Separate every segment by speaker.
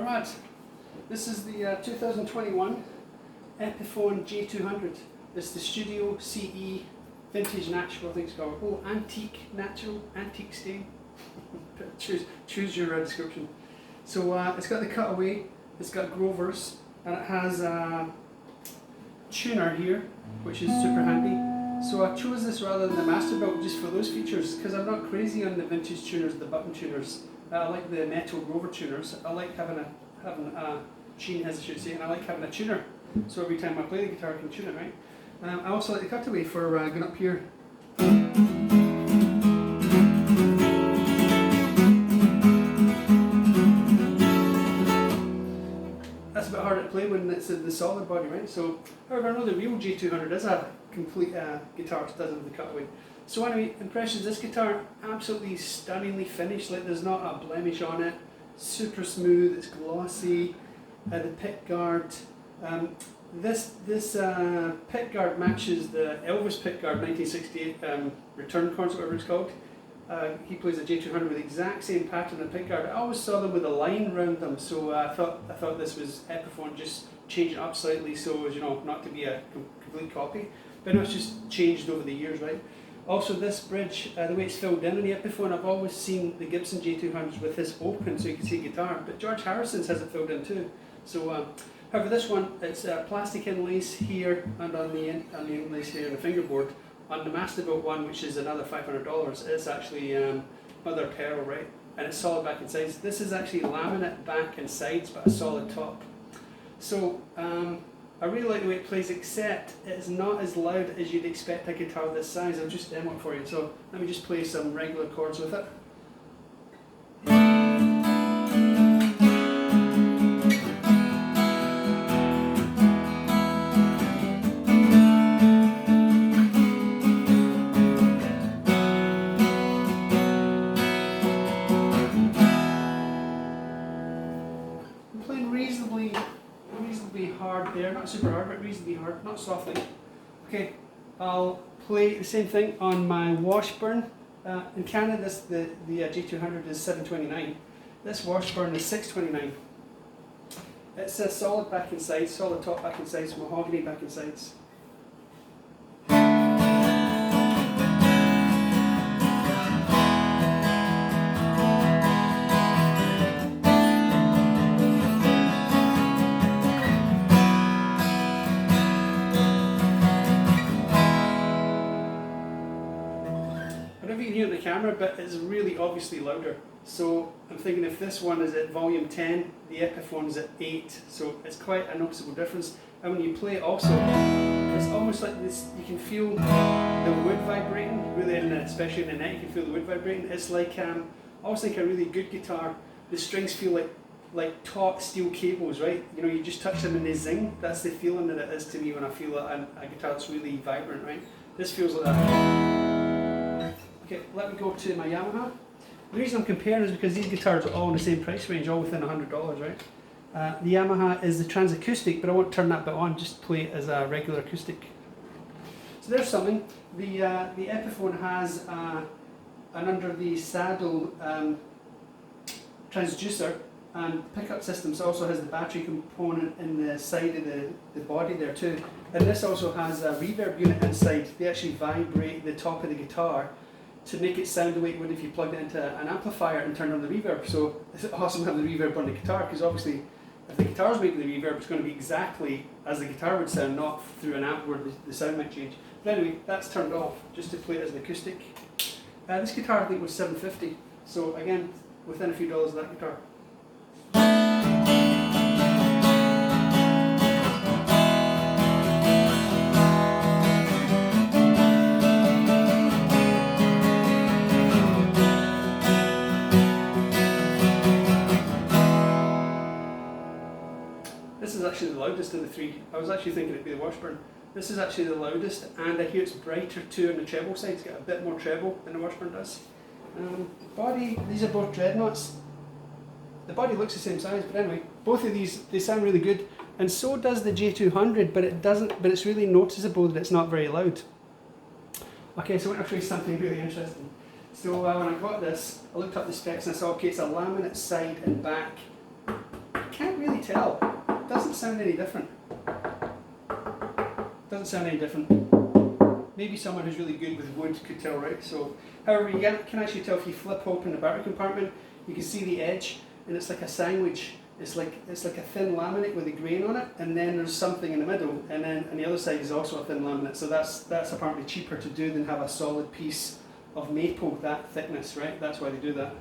Speaker 1: Alright, this is the 2021 Epiphone J200. It's the Studio CE Vintage Natural, I think it's called. Oh, Antique Natural, Antique Stain. choose your description. So it's got the cutaway, it's got Grovers, and it has a tuner here, which is super handy. So I chose this rather than the Masterbuilt just for those features, because I'm not crazy on the vintage tuners, the button tuners. I like the metal Grover tuners. I like having a sheen, as I should say, and I like having a tuner. So every time I play the guitar, I can tune it, right? I also like the cutaway for going up here. That's a bit harder to play when it's in the solid body, right? So, however, I know the real J200 is a complete guitar, it doesn't have the cutaway. So anyway, impressions, this guitar, absolutely stunningly finished, like there's not a blemish on it, super smooth, it's glossy, the pick guard, this pick guard matches the Elvis pick guard 1968 return concert, whatever it's called. He plays a J200 with the exact same pattern of pick guard. I always saw them with a line around them, so I thought this was Epiphone, just change it up slightly so as, you know, not to be a complete copy. But no, it's just changed over the years, right? Also, this bridge, the way it's filled in the Epiphone, I've always seen the Gibson J200s with this open so you can see guitar, but George Harrison's has it filled in too. So, however, this one, it's plastic inlays here and on the inlays here on the fingerboard. On the Masterbuilt one, which is another $500, it's actually mother of pearl, right? And it's solid back and sides. This is actually laminate back and sides, but a solid top. So, I really like the way it plays, except it's not as loud as you'd expect a guitar this size. I'll just demo it for you. So let me just play some regular chords with it. I'm playing reasonably hard there, not super hard, but reasonably hard, not softly. Okay, I'll play the same thing on my Washburn. In Canada, the J200 is $729. This Washburn is $629. It's a solid back and sides, solid top back and sides, mahogany back and sides. I don't know if you can hear it in the camera, but it's really obviously louder. So I'm thinking if this one is at volume 10, the Epiphone's at 8, so it's quite a noticeable difference. And when you play it also, it's almost like this, you can feel the wood vibrating, really, especially in the neck, you can feel the wood vibrating. It's like, I always think a really good guitar, the strings feel like taut steel cables, right? You know, you just touch them and they zing. That's the feeling that it is to me when I feel a guitar that's really vibrant, right? This feels like that. Okay, let me go to my Yamaha. The reason I'm comparing is because these guitars are all in the same price range, all within $100, right? The Yamaha is the Trans-Acoustic, but I won't turn that bit on, just play it as a regular acoustic. So there's something. The Epiphone has an under the saddle transducer and pickup system, so also has the battery component in the side of the body there too. And this also has a reverb unit inside. They actually vibrate the top of the guitar to make it sound the way it would if you plugged it into an amplifier and turned on the reverb. So it's awesome to have the reverb on the guitar, because obviously if the guitar's making the reverb, it's going to be exactly as the guitar would sound, not through an amp where the sound might change. But anyway, that's turned off, just to play it as an acoustic. This guitar I think was $750, so again, within a few dollars of that guitar. This is actually the loudest of the three. I was actually thinking it'd be the Washburn. This is actually the loudest, and I hear it's brighter too on the treble side. It's got a bit more treble than the Washburn does. Body, these are both dreadnoughts. The body looks the same size, but anyway, both of these, they sound really good, and so does the J200, but it doesn't. But it's really noticeable that it's not very loud. Okay, so I want to show you something really interesting. So when I got this, I looked up the specs and I saw, okay, it's a laminate side and back can't really tell. It doesn't sound any different. Doesn't sound any different. Maybe someone who's really good with wood could tell, right? So, however, you can actually tell if you flip open the battery compartment, you can see the edge, and it's like a sandwich. It's like a thin laminate with a grain on it, and then there's something in the middle, and then on the other side is also a thin laminate. So that's apparently cheaper to do than have a solid piece of maple that thickness, right? That's why they do that.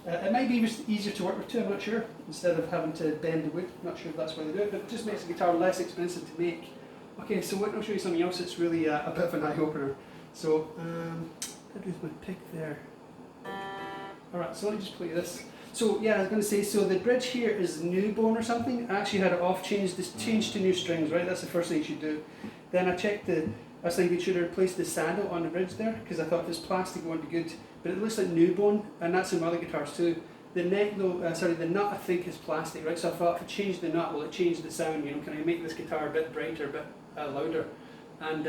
Speaker 1: It might be easier to work with too, I'm not sure, instead of having to bend the wood. Not sure if that's why they do it, but it just makes the guitar less expensive to make. Okay, so I'll show you something else that's really a bit of an eye-opener. So, what did I do with my pick there? Alright, so let me just play this. So yeah, I was going to say, so the bridge here is new bone or something. I actually had it off, changed to new strings, right? That's the first thing you should do. Then I checked I was thinking, should I replace the saddle on the bridge there? Because I thought this plastic wouldn't be good. But it looks like new bone, and that's in my other guitars too. The neck though, the nut I think is plastic, right? So I thought if I change the nut, will it change the sound? You know, can I make this guitar a bit brighter, a bit louder? And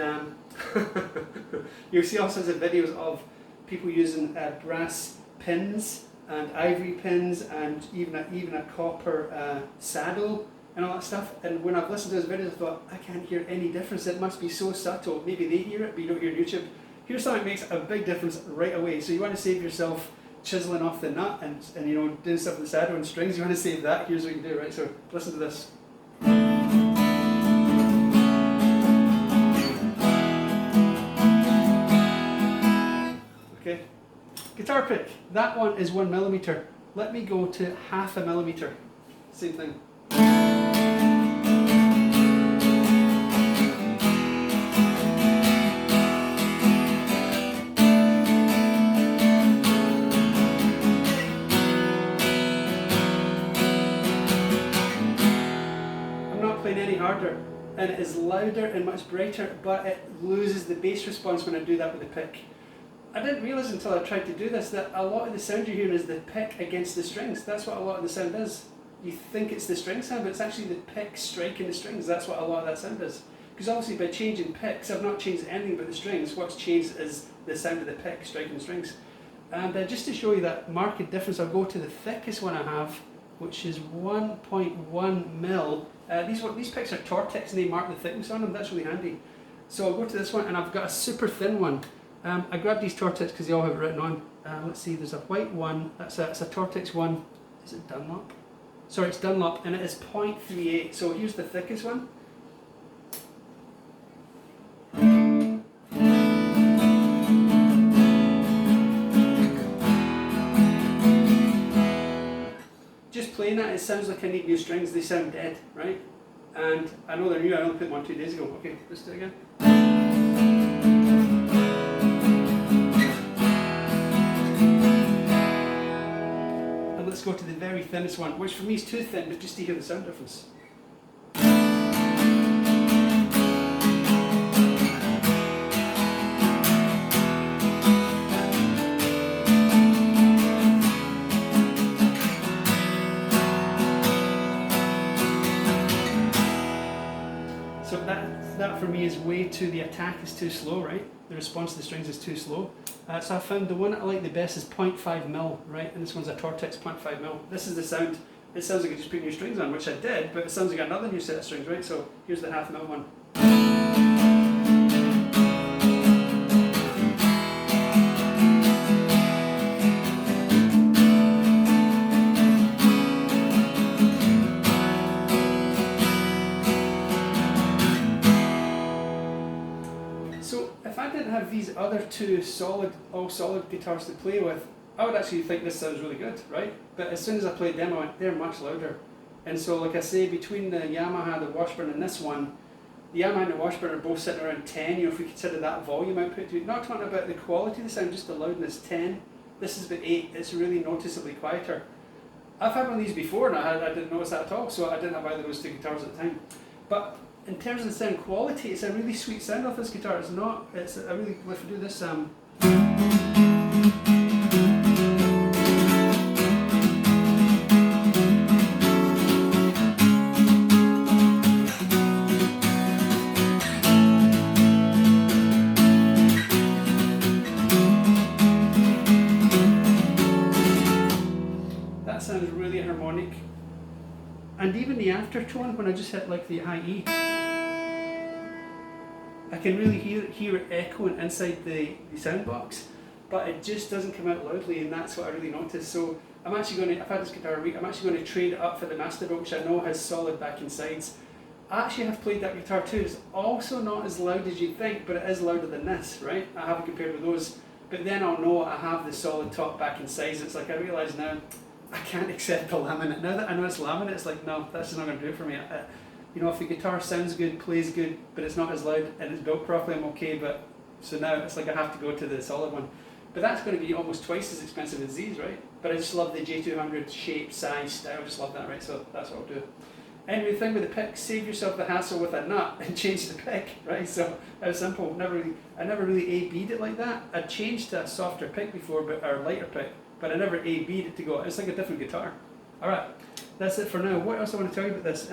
Speaker 1: you'll see all sorts of videos of people using brass pins and ivory pins and even a copper saddle and all that stuff. And when I've listened to those videos, I thought, I can't hear any difference. It must be so subtle. Maybe they hear it, but you don't hear YouTube. Here's something that makes a big difference right away. So you want to save yourself chiseling off the nut and you know, doing stuff with the saddle and strings. You want to save that. Here's what you do, right? So listen to this. Okay. Guitar pick. That one is 1 millimeter. Let me go to 0.5 millimeter. Same thing. Harder, and it is louder and much brighter, but it loses the bass response when I do that with the pick. I didn't realise until I tried to do this that a lot of the sound you're hearing is the pick against the strings. That's what a lot of the sound is. You think it's the string sound, but it's actually the pick striking the strings. That's what a lot of that sound is. Because obviously by changing picks, I've not changed anything but the strings. What's changed is the sound of the pick striking the strings. And just to show you that marked difference, I'll go to the thickest one I have, which is 1.1 mil. These picks are Tortex and they mark the thickness on them. That's really handy. So I'll go to this one, and I've got a super thin one. I grabbed these Tortex because they all have it written on. Let's see, there's a white one. It's a Tortex one. Is it Dunlop? Sorry, it's Dunlop, and it is 0.38. So here's the thickest one. Just playing that, it sounds like I need new strings. They sound dead, right? And I know they're new. I only put them on 2 days ago. Okay, let's do it again. And let's go to the very thinnest one, which for me is too thin, but just to hear the sound difference. So that for me is way too, the attack is too slow, right? The response to the strings is too slow. So I found the one that I like the best is 0.5 mil, right? And this one's a Tortex 0.5 mil. This is the sound. It sounds like I just put new strings on, which I did, but it sounds like another new set of strings, right? So here's the 0.5 mil one. If I didn't have these other two all solid guitars to play with, I would actually think this sounds really good, right? But as soon as I played them, I went, they're much louder. And so, like I say, between the Yamaha, the Washburn, and this one, the Yamaha and the Washburn are both sitting around 10, you know, if we consider that volume output. Not talking about the quality of the sound, just the loudness, 10. This is about 8, it's really noticeably quieter. I've had one of these before and I didn't notice that at all, so I didn't have either of those two guitars at the time. But in terms of the sound quality, it's a really sweet sound off this guitar. If I do this, that sounds really harmonic. And even the aftertone, when I just hit like the high E, I can really hear it echoing inside the sound box, but it just doesn't come out loudly, and that's what I really noticed. So I'm actually going to, I've had this guitar a week, I'm actually going to trade it up for the Masterbuilt, which I know has solid backing sides. I actually have played that guitar too. It's also not as loud as you'd think, but it is louder than this, right? I haven't compared with those, but then I'll know I have the solid top backing sides. It's like I realise now, I can't accept the laminate. Now that I know it's laminate, it's like, no, that's just not going to do it for me. You know, if the guitar sounds good, plays good, but it's not as loud and it's built properly, I'm okay. But so now it's like I have to go to the solid one. But that's going to be almost twice as expensive as these, right? But I just love the J200 shape, size, style. I just love that, right? So that's what I'll do. Anyway, the thing with the pick, save yourself the hassle with a nut and change the pick, right? So how simple. I never really A-B'd it like that. I'd changed to a softer pick before, or a lighter pick, but I never A-B'd it to go. It's like a different guitar. All right, that's it for now. What else I want to tell you about this?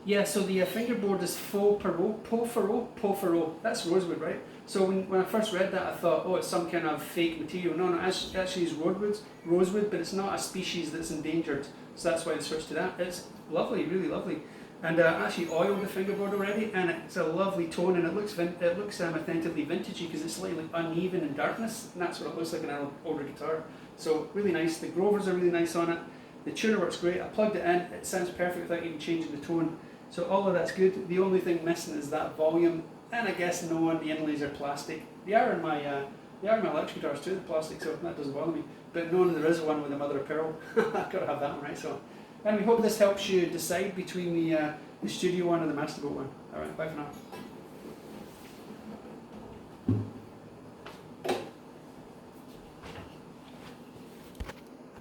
Speaker 1: Yeah, so the fingerboard is Faux Perot. That's rosewood, right? So when I first read that, I thought, oh, it's some kind of fake material. No, it actually is rosewood, but it's not a species that's endangered. So that's why I switched to that. It's lovely, really lovely. And I actually oiled the fingerboard already, and it's a lovely tone, and it looks authentically vintagey because it's slightly uneven in darkness, and that's what it looks like in an older guitar. So really nice. The Grovers are really nice on it. The tuner works great. I plugged it in. It sounds perfect without even changing the tone. So all of that's good. The only thing missing is that volume, and I guess knowing the inlays are plastic. They are in my electric guitars too, the plastic, so that doesn't bother me. But knowing there is one with a mother of pearl, I've got to have that one, right? So, and we hope this helps you decide between the studio one and the Masterbuilt one. All right, bye for now.